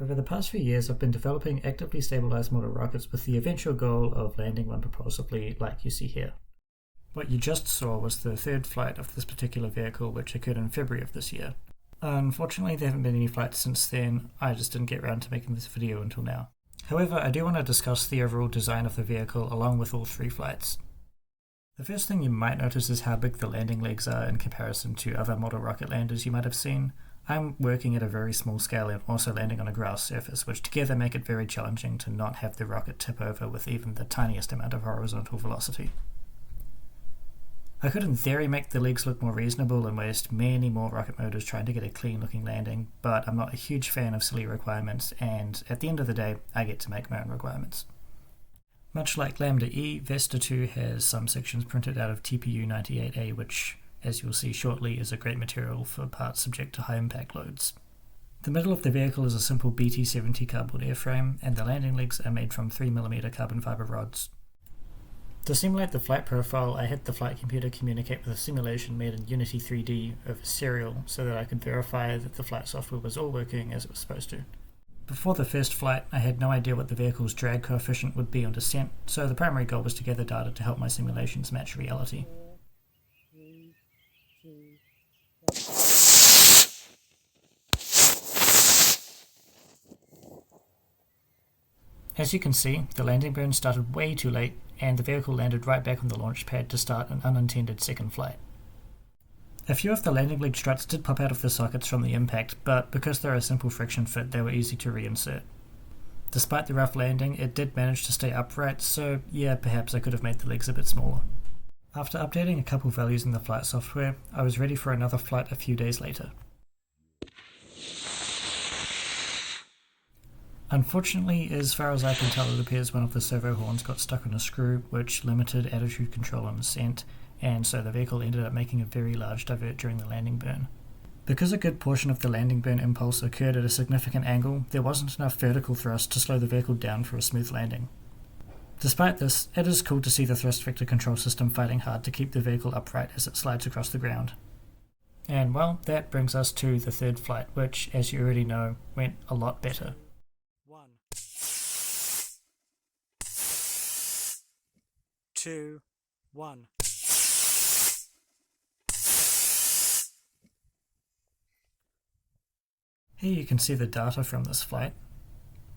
Over the past few years, I've been developing actively stabilized model rockets with the eventual goal of landing one propulsively like you see here. What you just saw was the third flight of this particular vehicle, which occurred in February of this year. Unfortunately, there haven't been any flights since then. I just didn't get around to making this video until now. However, I do want to discuss the overall design of the vehicle along with all three flights. The first thing you might notice is how big the landing legs are in comparison to other model rocket landers you might have seen. I'm working at a very small scale and also landing on a grass surface, which together make it very challenging to not have the rocket tip over with even the tiniest amount of horizontal velocity. I could in theory make the legs look more reasonable and waste many more rocket motors trying to get a clean looking landing, but I'm not a huge fan of silly requirements, and at the end of the day, I get to make my own requirements. Much like Lambda E, Vesta II has some sections printed out of TPU 98A, which, as you'll see shortly, is a great material for parts subject to high impact loads. The middle of the vehicle is a simple BT-70 cardboard airframe, and the landing legs are made from 3mm carbon fiber rods. To simulate the flight profile, I had the flight computer communicate with a simulation made in Unity 3D over serial so that I could verify that the flight software was all working as it was supposed to. Before the first flight, I had no idea what the vehicle's drag coefficient would be on descent, so the primary goal was to gather data to help my simulations match reality. As you can see, the landing burn started way too late, and the vehicle landed right back on the launch pad to start an unintended second flight. A few of the landing leg struts did pop out of the sockets from the impact, but because they're a simple friction fit, they were easy to reinsert. Despite the rough landing, it did manage to stay upright, so yeah, perhaps I could have made the legs a bit smaller. After updating a couple values in the flight software, I was ready for another flight a few days later. Unfortunately, as far as I can tell, it appears one of the servo horns got stuck on a screw, which limited attitude control on ascent, and so the vehicle ended up making a very large divert during the landing burn. Because a good portion of the landing burn impulse occurred at a significant angle, there wasn't enough vertical thrust to slow the vehicle down for a smooth landing. Despite this, it is cool to see the thrust vector control system fighting hard to keep the vehicle upright as it slides across the ground. And well, that brings us to the third flight, which, as you already know, went a lot better. 1, 2, 1. Here you can see the data from this flight.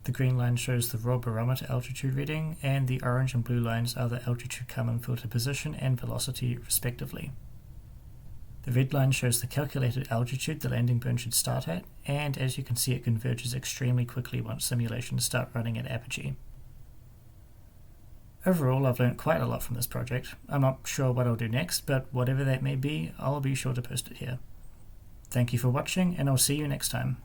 The green line shows the raw barometer altitude reading, and the orange and blue lines are the altitude Kalman filter position and velocity respectively. The red line shows the calculated altitude the landing burn should start at, and as you can see, it converges extremely quickly once simulations start running at apogee. Overall, I've learned quite a lot from this project. I'm not sure what I'll do next, but whatever that may be, I'll be sure to post it here. Thank you for watching, and I'll see you next time.